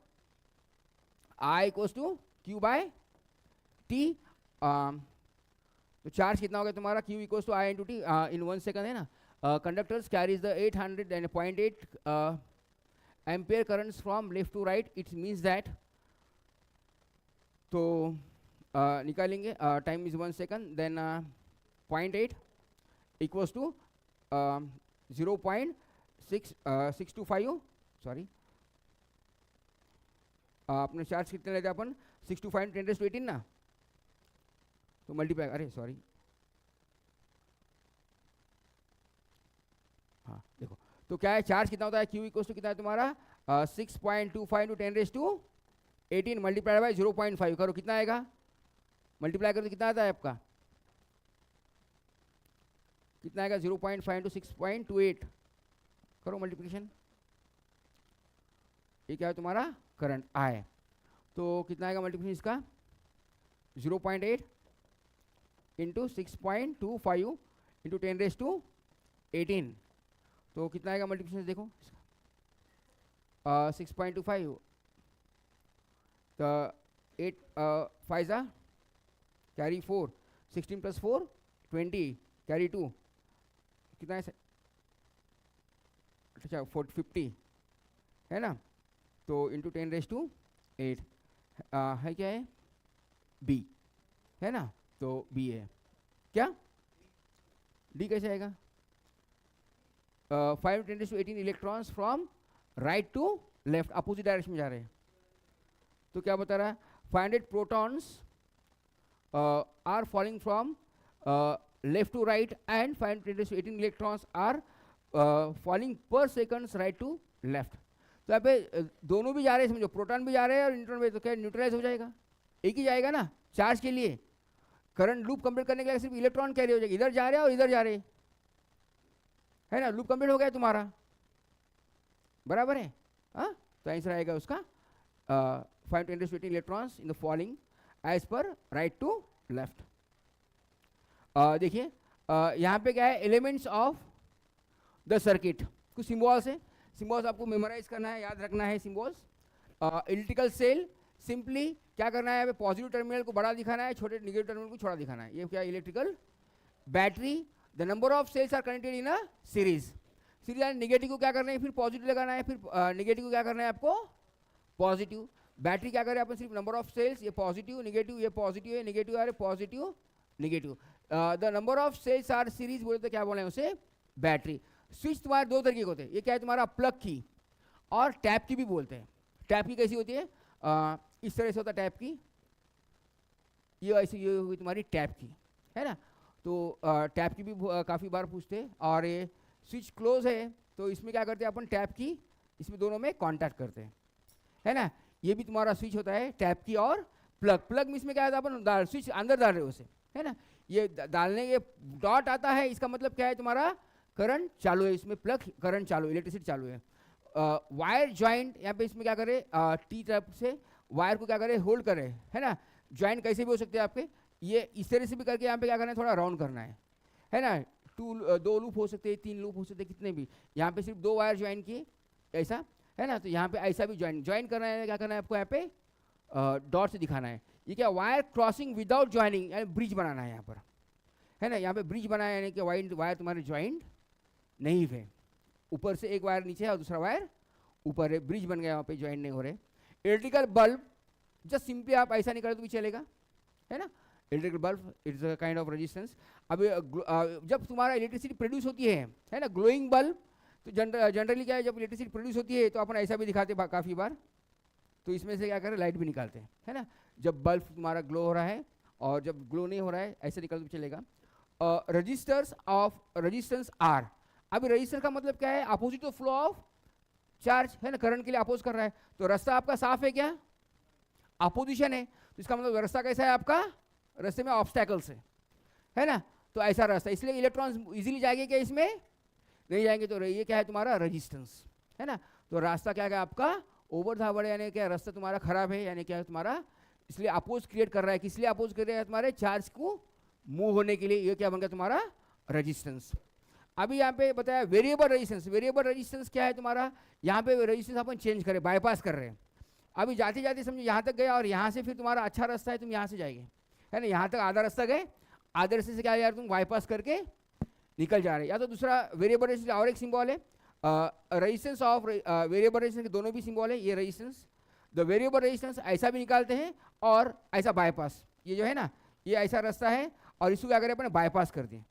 I equals to Q by t. तो चार्ज कितना होगा तुम्हारा, Q equals to I into t in 1 second, है ना। Conductors carries the 800.8 ampere currents from left to right, it means that, तो निकालेंगे, time is 1 second, then 0.8 equals to 0.625, sorry अपने charge कितने लेते अपन, 625 10⁻18 ना, तो मल्टीप्लाई, अरे सॉरी, हाँ देखो, तो क्या है चार्ज कितना होता है, Q इक्वल्स टू कितना है तुम्हारा 6.25 टू 10⁻18 मल्टीप्लाई बाय 0.5 करो, कितना आएगा, मल्टीप्लाई करो तो कितना आता है आपका, कितना आएगा 0.5 टू 6.28 करो मल्टीप्लिकेशन, ये क्या है तुम्हारा करंट I, तो कितना आएगा मल्टीप्लिकेशन इसका 0.8 इंटू 6.25 इंटू 10⁻18, तो कितना आएगा मल्टीप्लिकेशन देखो, 6.25, तो 8 5 जा कैरी 4, 16 प्लस 4 20 कैरी 2, कितना है, अच्छा 50 है ना, तो इंटू 10⁻8 है, क्या है B, है ना, तो B है क्या, D कैसे आएगा, 5 10⁻18 electrons from right to left, opposite direction में जा रहे हैं, तो क्या बता रहा है 500 protons are falling from left to right and 5 10⁻18 electrons are falling per seconds right to left, तो यहाँ पे दोनों भी जा रहे हैं, समझो प्रोटॉन भी जा रहे हैं और न्यूट्रॉन भी, तो क्या न्यूट्रलाइज हो जाएगा, एक ही जाएगा ना, चार्ज के लिए करंट लूप कंप्लीट करने के लिए सिर्फ इलेक्ट्रॉन कैरी हो जाएगी, इधर जा रहे हैं और इधर जा रहे हैं, है ना, लूप कंप्लीट हो गया तुम्हारा, बराबर है, हाँ, तो आंसर आएगा उसका 5 10⁻18 electrons in the falling edge per right to left. देखिए यहाँ पे क्या है, एलिमेंट्स ऑफ द सर्किट, कुछ सिम्बॉल्स है, सिम्बॉल्स आपको मेमोराइज करना है, याद रखना है सिम्बॉल्स। इलेक्ट्रिकल सेल, सिंपली क्या करना है, पॉजिटिव टर्मिनल को बड़ा दिखाना है, छोटे नेगेटिव टर्मिनल को छोटा दिखाना है, ये क्या electrical. Battery, the number of cells are connected in a series, series यानी नेगेटिव को क्या करना है, फिर पॉजिटिव लगाना है, फिर नेगेटिव को क्या करना है आपको पॉजिटिव। बैटरी क्या करे, अपन सिर्फ नंबर ऑफ सेल्स, ये पॉजिटिव नेगेटिव, ये पॉजिटिव है नेगेटिव, आ रहे positive negative. The number of cells R series बोले तो क्या बोले उसे बैटरी। स्विच तुम्हारे दो तरीके के होते हैं, ये क्या है तुम्हारा प्लग की और टैप की भी बोलते हैं। टैप की कैसी होती है, इस तरह से होता है टैप की, ये ऐसी ये हुई तुम्हारी टैप की, है ना। तो टैप की भी काफ़ी बार पूछते हैं। और ये स्विच क्लोज है तो इसमें क्या करते हैं अपन, टैप की इसमें दोनों में कांटेक्ट करते हैं, है ना। ये भी तुम्हारा स्विच होता है टैप की और प्लग। प्लग में इसमें क्या है, अपन स्विच अंदर डाल रहे हो उसे, है ना। ये डालने के डॉट आता है, इसका मतलब क्या है तुम्हारा करंट चालू है, इसमें प्लग करंट चालू है, इलेक्ट्रिसिटी चालू है। वायर ज्वाइंट, यहाँ पे इसमें क्या करे, टी टाइप से वायर को क्या करे होल्ड करे, है ना। ज्वाइंट कैसे भी हो सकते हैं आपके, ये इस तरह से भी करके यहाँ पे क्या करना है, थोड़ा राउंड करना है ना। दो लूप हो सकते हैं, 3 लूप हो सकते हैं, कितने भी। यहाँ पे सिर्फ 2 वायर ज्वाइन किए ऐसा, है ना। तो यहाँ पे ऐसा भी ज्वाइन करना है, क्या करना है आपको यहाँ पे डॉट से दिखाना है। ये क्या वायर क्रॉसिंग विदाउट ज्वाइनिंग, यानी ब्रिज बनाना है यहाँ पर, है ना। यहाँ पे ब्रिज बनाया यानी कि वायर तुम्हारे ज्वाइंट नहीं है, ऊपर से एक वायर नीचे है और दूसरा वायर ऊपर है, ब्रिज बन गया, वहाँ पे ज्वाइंट नहीं हो रहे। इलेक्ट्रिकल बल्ब, जस्ट सिंपली आप ऐसा नहीं करें तो भी चलेगा, है ना। Electrical bulb it's a kind of resistance. अब जब तुम्हारा इलेक्ट्रिसिटी प्रोड्यूस होती है ना, ग्लोइंग बल्ब, तो जनरली क्या है, जब इलेक्ट्रिसिटी प्रोड्यूस होती है तो अपन ऐसा भी दिखाते हैं काफ़ी बार, तो इसमें से क्या करें लाइट भी निकालते हैं, है ना। जब बल्ब तुम्हारा ग्लो हो रहा है और जब ग्लो नहीं हो रहा है ऐसे निकल तो चलेगा। रजिस्टर्स ऑफ रेजिस्टेंस आर, अभी रजिस्टर का मतलब क्या है, opposite to flow of charge, है ना, करंट के लिए अपोज कर रहा है। तो रास्ता आपका साफ है क्या, अपोजिशन है, तो इसका मतलब रास्ता कैसा है आपका, रास्ते में ऑब्स्टैकल्स है ना। तो ऐसा रास्ता, इसलिए इलेक्ट्रॉन्स इजीली जाएंगे क्या, इसमें नहीं जाएंगे। तो ये क्या है तुम्हारा रेजिस्टेंस, है ना। तो रास्ता क्या है आपका ओवर धावड़, यानी क्या रास्ता तुम्हारा खराब है, यानी क्या है तुम्हारा, इसलिए अपोज क्रिएट कर रहा है। किस लिए अपोज कर रहा है, तुम्हारे चार्ज को मूव होने के लिए। ये क्या बन गया तुम्हारा रेजिस्टेंस। अभी यहाँ पे बताया वेरिएबल रेजिस्टेंस। वेरिएबल रेजिस्टेंस क्या है तुम्हारा, यहाँ पे रेजिस्टेंस अपन चेंज करें, बाईपास कर रहे हैं। अभी जाते जाते समझो यहाँ तक गए और यहाँ से फिर तुम्हारा अच्छा रास्ता है, तुम यहाँ से जाएंगे, है ना, यहाँ तक आधा रास्ता गए, आधे रास्ते से क्या यार तुम बाईपास करके निकल जा रहे हैं। या तो दूसरा वेरिएबल रेजिस्टेंस और एक सिंबल है, रेजिस्टेंस ऑफ वेरिएबल रेजिस्टेंस, दोनों भी सिंबल है। ये रेजिस्टेंस, द वेरिएबल रेजिस्टेंस ऐसा भी निकालते हैं और ऐसा बाईपास, ये जो है ना ये ऐसा रास्ता है और इसको क्या करें अपने बाईपास कर दिए,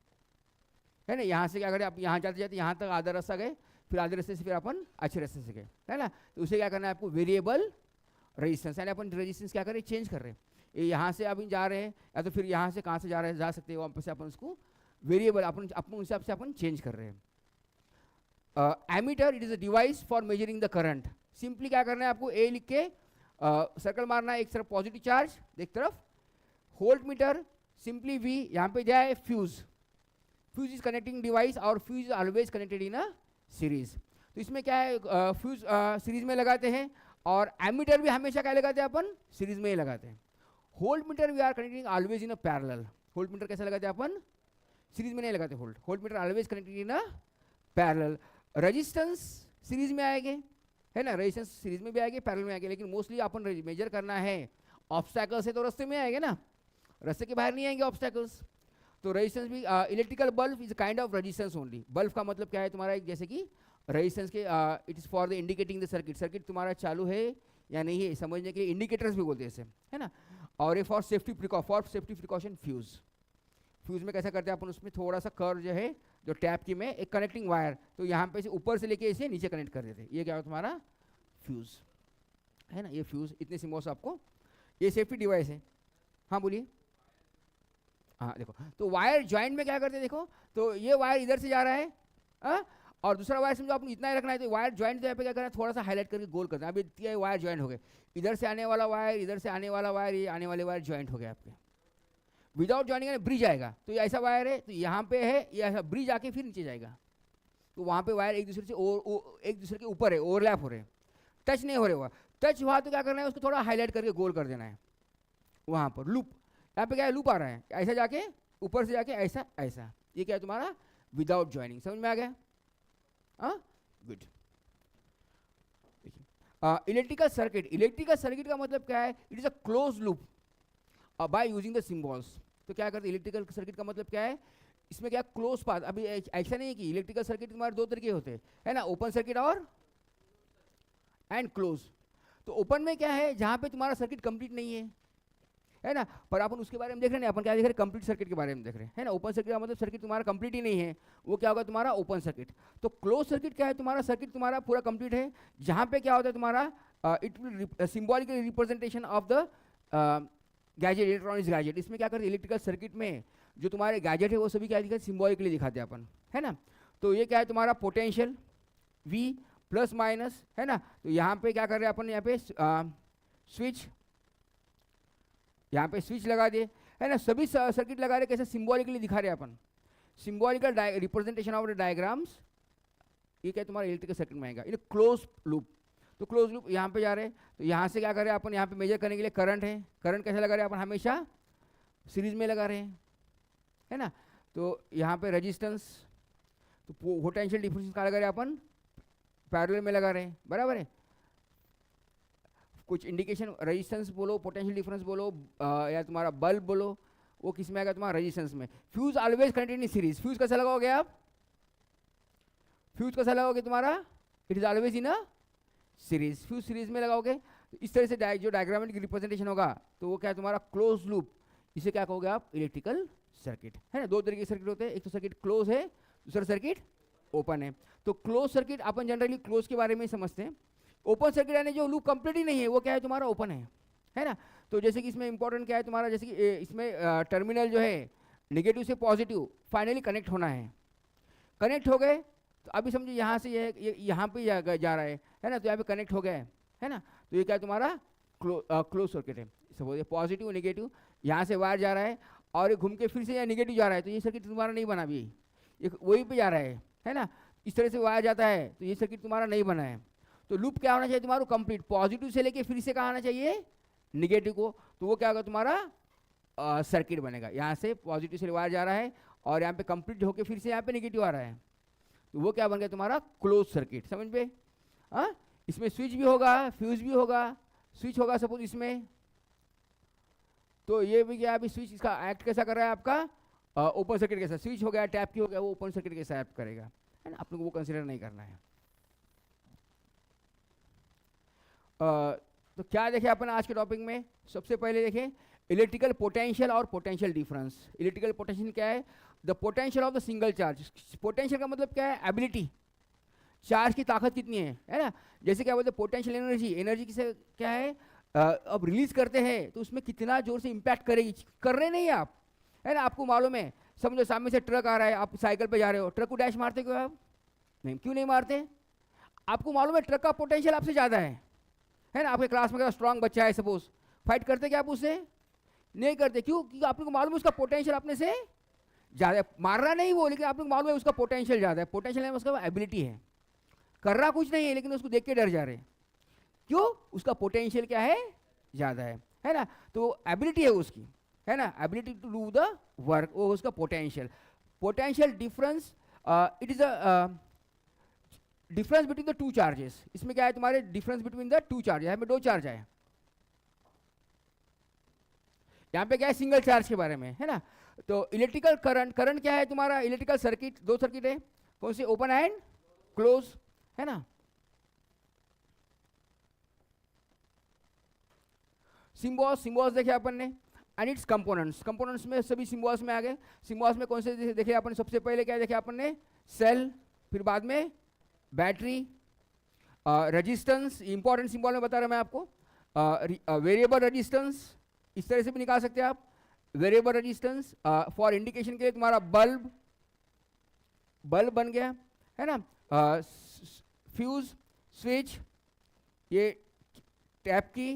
है ना। यहाँ से क्या करें, आप यहाँ जाते जाते यहाँ तक आधा रास्ता गए, फिर आधे रास्ते से फिर अपन अच्छे रास्ते से गए, है ना। तो उसे क्या करना है आपको, वेरिएबल रेजिस्टेंस, यानी अपन रेजिस्टेंस क्या करें, चेंज कर रहे हैं। ये यहाँ से अभी जा रहे हैं या तो फिर यहाँ से कहाँ से जा रहे हैं, जा सकते हैं वहाँ से अपन उसको वेरिएबल अपन अपने हिसाब से अपन चेंज कर रहे हैं। Ammeter, it is a device for measuring the current. Simply क्या करना है आपको, ए लिख के सर्कल मारना है, एक तरफ पॉजिटिव चार्ज, एक तरफ वोल्ट मीटर, सिंपली वी, यहाँ पे जाए fuse. Fuse is connecting device और fuse is always connected in a series. तो इसमें क्या है, फ्यूज सीरीज में लगाते हैं और एमीटर भी हमेशा क्या लगाते हैं अपन, सीरीज में ही लगाते हैं। Voltmeter we are connecting always in a parallel. Voltmeter कैसे लगाते हैं अपन, सीरीज में नहीं लगाते। Voltmeter always connected in a parallel. Resistance series में आएंगे, है ना, रेजिस्टेंस सीरीज में भी आएंगे, पैरेलल में आएंगे, लेकिन मोस्टली अपन मेजर करना है ऑब्स्टैकल्स है तो रास्ते में आएंगे ना, रास्ते के बाहर नहीं आएंगे ऑब्स्टैकल्स। तो रेजिस्टेंस भी, electrical bulb is kind of resistance only. Bulb का मतलब क्या है तुम्हारा, एक जैसे कि रेजिस्टेंस के, it is for the indicating the circuit, circuit तुम्हारा चालू है या नहीं है समझने के लिए इंडिकेटर्स भी बोलते हैं इसे, है ना। और ये for safety precaution fuse. Fuse में कैसा करते हैं अपन, उसमें थोड़ा सा कर्व जो है, जो टैप की में एक कनेक्टिंग वायर, तो यहाँ पे ऊपर से लेके इसे नीचे कनेक्ट कर देते हैं, ये क्या है तुम्हारा फ्यूज, है ना। ये फ्यूज, इतने सिम्बॉल्स आपको, ये सेफ्टी डिवाइस है। हाँ बोलिए। हाँ देखो, तो वायर ज्वाइंट में क्या करते हैं, देखो तो ये वायर इधर से जा रहा है, और दूसरा वायर समझो आपको इतना ही रखना है, तो वायर ज्वाइंट पे क्या करना है, थोड़ा सा हाईलाइट करके गोल करना है। अभी ये वायर ज्वाइंट हो गए, इधर से आने वाला वायर, इधर से आने वाला वायर, ये आने वाले वायर ज्वाइंट हो गए आपके। विदाउट ज्वाइनिंग ब्रिज आएगा, तो ये ऐसा वायर है, तो यहाँ पे है, ये ऐसा ब्रिज आके फिर नीचे जाएगा, तो वहाँ पे वायर एक दूसरे से एक दूसरे के ऊपर है, ओवरलैप हो रहे हैं, टच नहीं हो रहे हुआ। टच हुआ तो क्या करना है, उसको थोड़ा हाईलाइट करके गोल कर देना है वहाँ पर। लूप, यहाँ पे क्या है, लूप आ रहा है, ऐसा जाके ऊपर से जाके ऐसा ऐसा, ये क्या है तुम्हारा विदाउट ज्वाइनिंग। समझ में आ गया? Good. Electrical circuit, electrical circuit का मतलब क्या है, it is a close loop by using the symbols. तो क्या करते हैं, इलेक्ट्रिकल सर्किट का मतलब क्या है, इसमें क्या क्लोज पाथ। अभी ऐसा नहीं है कि इलेक्ट्रिकल सर्किट तुम्हारे दो तरीके होते हैं, है ना, ओपन सर्किट और एंड क्लोज। तो ओपन में क्या है, जहाँ पे तुम्हारा सर्किट कंप्लीट नहीं है ना, पर अपन उसके बारे में देख रहे हैं, अपन क्या देख रहे हैं, कंप्लीट सर्किट के बारे में देख रहे हैं, है ना। ओपन सर्किट का मतलब सर्किट तुम्हारा कंप्लीट ही नहीं है, वो क्या होगा तुम्हारा ओपन सर्किट। तो क्लोज सर्किट क्या है, तुम्हारा सर्किट तुम्हारा पूरा कंप्लीट है, जहाँ पे क्या होता है तुम्हारा, it will symbolical representation of the gadget, electronics gadget. इसमें क्या करते हैं, इलेक्ट्रिकल सर्किट में जो तुम्हारे गैजेट है वो सभी क्या दिखाते हैं, सिंबॉलिकली दिखाते हैं अपन, है ना। तो ये क्या है तुम्हारा पोटेंशियल V प्लस माइनस, है ना। तो यहाँ पे क्या कर रहे हैं अपन, यहाँ पे स्विच, यहाँ पे स्विच लगा दिए, है ना। सभी सर्किट लगा रहे, कैसे सिंबॉलिकली दिखा रहे हैं अपन, symbolical representation of the diagrams. ये क्या तुम्हारा इलेक्ट्रिकल सर्किट में आएगा। इन क्लोज लूप, तो क्लोज लूप यहाँ पे जा रहे हैं, तो यहाँ से क्या कर रहे हैं अपन, यहाँ पे मेजर करने के लिए करंट है, करंट कैसे लगा रहे हैं अपन, हमेशा सीरीज में लगा रहे हैं, है ना। तो यहाँ पे रेजिस्टेंस, तो पोटेंशियल डिफरेंस का लगा रहे हैं अपन, पैरेलल में लगा रहे हैं, बराबर है। कुछ इंडिकेशन, रेजिस्टेंस बोलो, पोटेंशियल डिफरेंस बोलो, या तुम्हारा बल्ब बोलो, वो किस में आएगा तुम्हारा रेजिस्टेंस में। Fuse always connected in series. Fuse कैसा लगाओगे आप, फ्यूज कैसा लगाओगे तुम्हारा, it is always in a series. Fuse series में लगाओगे, तो इस तरह से जो डायग्रामेटिक रिप्रेजेंटेशन होगा, तो वो क्या है तुम्हारा क्लोज लूप, इसे क्या कहोगे आप, इलेक्ट्रिकल सर्किट, है ना। दो तरीके के सर्किट होते हैं, एक तो सर्किट क्लोज है, दूसरा सर्किट ओपन है। तो क्लोज सर्किट अपन जनरली क्लोज के बारे में समझते हैं। ओपन सर्किट यानी जो लूप कंप्लीट ही नहीं है, वो क्या है तुम्हारा ओपन है ना। तो जैसे कि इसमें इंपॉर्टेंट क्या है तुम्हारा, जैसे कि इसमें टर्मिनल जो है नेगेटिव से पॉजिटिव फाइनली कनेक्ट होना है, कनेक्ट हो गए, तो अभी समझो यहाँ से ये यहाँ पे जा रहा है ना, तो यहाँ पे कनेक्ट हो गया है ना। तो ये क्या है तुम्हारा क्लोज सर्किट है। सपोज पॉजिटिव नेगेटिव, यहाँ से वायर जा रहा है और ये घूम के फिर से यहाँ नेगेटिव जा रहा है, तो ये सर्किट तुम्हारा नहीं बना, अभी ये वहीं पे जा रहा है ना। इस तरह से वायर जाता है, तो ये सर्किट तुम्हारा नहीं बना है। तो लूप क्या होना चाहिए तुम्हारा, कंप्लीट, पॉजिटिव से लेके फिर से कहाँ आना चाहिए, नेगेटिव को, तो वो क्या होगा तुम्हारा सर्किट बनेगा। यहाँ से पॉजिटिव से वायर जा रहा है और यहाँ पे कंप्लीट होके फिर से यहाँ पे नेगेटिव आ रहा है, तो वो क्या बन गया तुम्हारा क्लोज सर्किट। समझ में? हाँ, इसमें स्विच भी होगा, फ्यूज भी होगा, स्विच होगा सपोज इसमें, तो ये भी क्या, अभी स्विच इसका एक्ट कैसा कर रहा है आपका ओपन सर्किट के साथ, स्विच हो गया टैप की हो गया, वो ओपन सर्किट के साथ एक्ट करेगा, है ना, आप लोग को वो कंसिडर नहीं करना है। तो क्या देखें अपन आज के टॉपिक में, सबसे पहले देखें इलेक्ट्रिकल पोटेंशियल और पोटेंशियल डिफरेंस। इलेक्ट्रिकल पोटेंशियल क्या है? The potential of the single charge. Potential का मतलब क्या है? एबिलिटी, चार्ज की ताकत कितनी है ना। जैसे क्या बोलते हैं पोटेंशियल एनर्जी, एनर्जी किसे क्या है, अब रिलीज करते हैं तो उसमें कितना जोर से इम्पैक्ट करेगी, कर रहे नहीं आप, है ना। आपको मालूम है, समझो सामने से ट्रक आ रहा है, आप साइकिल पे जा रहे हो, ट्रक को डैश मारते क्यों आप? नहीं, क्यों नहीं मारते? आपको मालूम है ट्रक का पोटेंशियल आपसे ज़्यादा है ना। आपके क्लास में स्ट्रांग बच्चा है सपोज, फाइट करते क्या आप उससे? नहीं करते। क्यों? क्योंकि आप लोग को मालूम है उसका पोटेंशियल अपने से ज़्यादा है। मार रहा नहीं वो, लेकिन आप लोग को मालूम है उसका पोटेंशियल ज़्यादा है। पोटेंशियल है उसका एबिलिटी है, कर रहा कुछ नहीं है, लेकिन उसको देख के डर जा रहे हैं। क्यों? उसका पोटेंशियल क्या है? ज़्यादा है ना। तो एबिलिटी है उसकी, है ना, ability to do the work, वो उसका potential. Potential difference, it is a difference between the two charges. इसमें क्या है तुम्हारे? Difference between the two charges. यहाँ पे दो चार्ज है, यहाँ पे क्या है? सिंगल चार्ज के बारे में, है ना। तो इलेक्ट्रिकल करंट, करंट क्या है तुम्हारा? इलेक्ट्रिकल सर्किट, दो सर्किट है, कौन सी? ओपन एंड क्लोज, है ना। सिम्बॉल्स, सिम्बॉल्स देखे अपन ने, एंड इट्स कंपोनेंट्स। कंपोनेंट्स में सभी सिम्बॉल्स में आ गए। सिम्बॉल्स में कौन से देखे अपन? सबसे पहले क्या देखे अपन ने? सेल, फिर बाद में बैटरी, रेजिस्टेंस, इंपॉर्टेंट सिंबल में बता रहा मैं आपको। वेरिएबल रेजिस्टेंस, इस तरह से भी निकाल सकते हैं आप, वेरिएबल रेजिस्टेंस। फॉर इंडिकेशन के लिए तुम्हारा बल्ब, बल्ब बन गया, है ना। फ्यूज, स्विच, ये टैप की,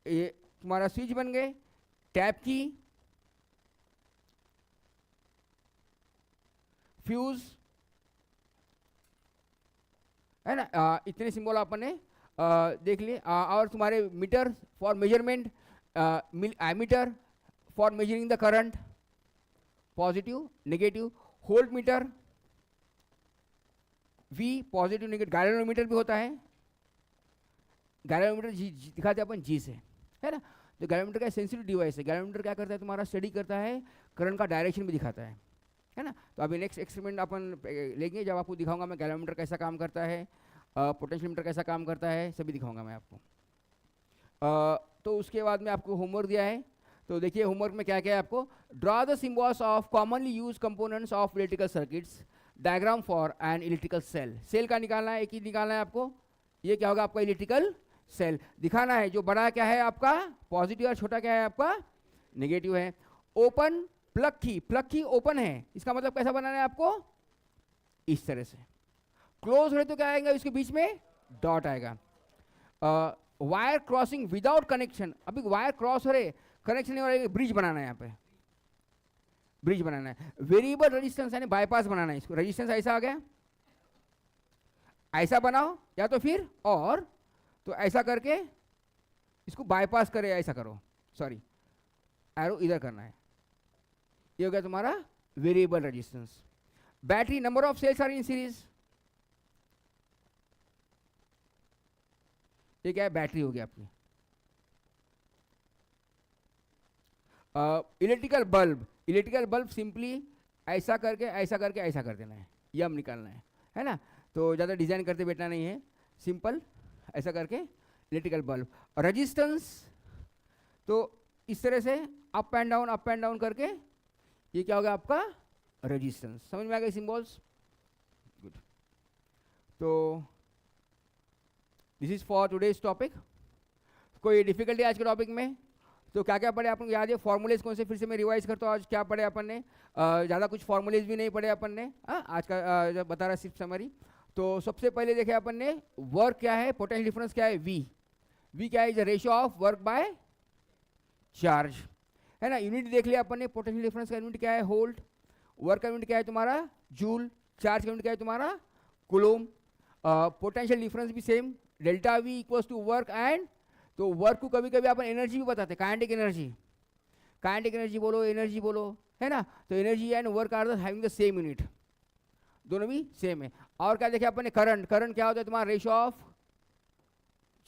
ये तुम्हारा स्विच बन गए, टैप की, फ्यूज, है ना। इतने सिंबल अपन ने देख लिए। और तुम्हारे meter for measurement, ammeter for measuring the current, positive negative, voltmeter, v positive negative, galvanometer भी होता है। गैल्वेनोमीटर दिखाते अपन जी से, है ना। तो गैल्वेनोमीटर का सेंसिटिव डिवाइस है। गैल्वेनोमीटर क्या करता है तुम्हारा? स्टडी करता है, करंट का डायरेक्शन भी दिखाता है ना। तो अभी नेक्स्ट एक्सपेरिमेंट अपन लेंगे, जब आपको दिखाऊंगा मैं गैल्वेनोमीटर कैसा काम करता है, पोटेंशियोमीटर कैसा काम करता है, सभी दिखाऊंगा मैं आपको। तो उसके बाद में आपको होमवर्क दिया है, तो देखिए होमवर्क में क्या क्या है आपको। Draw the symbols of commonly use components of electrical circuits, diagram for an electrical cell. Cell का निकालना है, एक ही निकालना है आपको। ये क्या होगा आपका? इलेक्ट्रिकल सेल दिखाना है। जो बड़ा क्या है आपका? पॉजिटिव, और छोटा क्या है आपका? नेगेटिव है। ओपन, प्लग की, प्लग की ओपन है, इसका मतलब कैसा बनाना है आपको? इस तरह से। क्लोज है तो क्या आएगा? इसके बीच में डॉट आएगा। वायर क्रॉसिंग विदाउट कनेक्शन, अभी वायर क्रॉस हो रहे, कनेक्शन नहीं हो रहा है, ब्रिज बनाना है, यहाँ पे ब्रिज बनाना है। वेरिएबल रेजिस्टेंस यानी बाईपास बनाना है। इसको रेजिस्टेंस ऐसा आ गया, ऐसा बनाओ, या तो फिर और तो ऐसा करके इसको बाईपास करे, ऐसा करो, सॉरी एरो इधर करना है। ये हो गया तुम्हारा variable resistance. Battery, number of cells are in series, ये क्या है? बैटरी हो गया अपनी। Electrical bulb, electrical bulb simply ऐसा करके ऐसा करके ऐसा कर देना है, ये हम निकालना है ना। तो ज़्यादा डिजाइन करते बैठना नहीं है, सिंपल ऐसा करके इलेक्ट्रिकल बल्ब। रेजिस्टेंस तो इस तरह से अप एंड डाउन करके ये क्या होगा आपका? रेजिस्टेंस। समझ में आ गई सिंबल्स? गुड। तो this is for today's topic. कोई डिफिकल्टी आज के टॉपिक में? तो क्या क्या पढ़े आपको याद है? फॉर्मूलेज कौन से? फिर से मैं रिवाइज करता हूँ। आज क्या पढ़े अपन ने? ज़्यादा कुछ फॉर्मूलेज भी नहीं पढ़े अपन ने, आज का जब बता रहा सिर्फ समरी। तो सबसे पहले देखे अपन ने वर्क क्या है, पोटेंशियल डिफरेंस क्या है, वी। वी क्या है? Is the ratio of work by charge, है ना। यूनिट देख लिया अपन ने, पोटेंशियल डिफरेंस का यूनिट क्या है? वोल्ट। वर्क का यूनिट क्या है तुम्हारा? जूल। चार्ज का यूनिट क्या है तुम्हारा? कूलोम। पोटेंशियल डिफरेंस भी same, delta v equals to work and, तो वर्क को कभी कभी अपन एनर्जी भी बताते हैं, काइनेटिक एनर्जी। काइनेटिक एनर्जी बोलो, एनर्जी बोलो, है ना, तो energy and work are having the same unit, दोनों भी सेम है। और क्या देखे अपन ने, करंट, करंट क्या होता है तुम्हारा, ratio of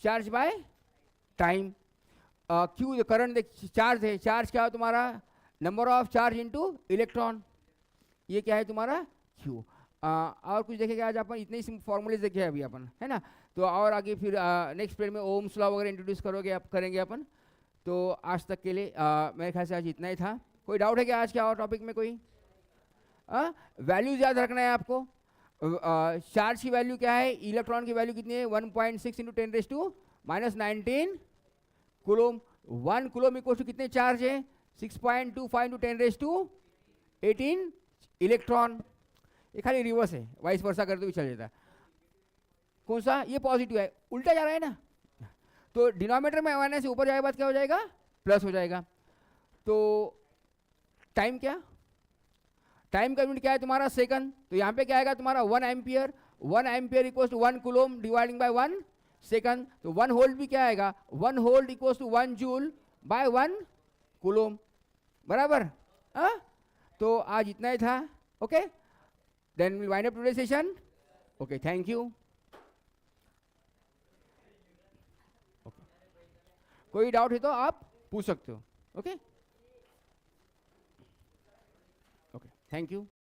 charge by time. Q current charge है, चार्ज क्या हो तुम्हारा, number of charge into electron, ये क्या है तुम्हारा क्यू। और कुछ देखेगा आज अपन, इतने ही फॉर्मूलेज देखे अभी अपन, है ना। तो और आगे फिर नेक्स्ट पीरियड में ओम्स लॉ वगैरह इंट्रोड्यूस करोगे, आप करेंगे अपन। तो आज तक के लिए मेरे ख्याल से आज इतना ही था। कोई डाउट है क्या आज के और टॉपिक में कोई? वैल्यूज याद रखना है आपको। चार्ज की वैल्यू क्या है, इलेक्ट्रॉन की वैल्यू कितनी है, 1.6 into 10⁻⁹ coulomb. 1 coulomb equal to कितने चार्ज है, 6.25 इंटू 10⁻18 इलेक्ट्रॉन। ये खाली रिवर्स है, वाइस वर्सा करते हुए चल जाता है। कौन सा, ये पॉजिटिव है, उल्टा जा रहा है ना, तो डिनोमिनेटर में आने से ऊपर जाएगा बाद क्या हो जाएगा, प्लस हो जाएगा। तो टाइम क्या, टाइम का यूनिट क्या है तुम्हारा, सेकंड। तो यहाँ पे क्या आएगा तुम्हारा 1 ampere, 1 ampere equals to 1 coulomb dividing by 1 second. तो 1 होल्ड भी क्या आएगा, 1 hold equals to 1 joule by 1 coulomb, बराबर। तो आज इतना ही था, okay. Then will wind up today session, okay, thank you. कोई डाउट है तो आप पूछ सकते हो, ओके ओके, थैंक यू।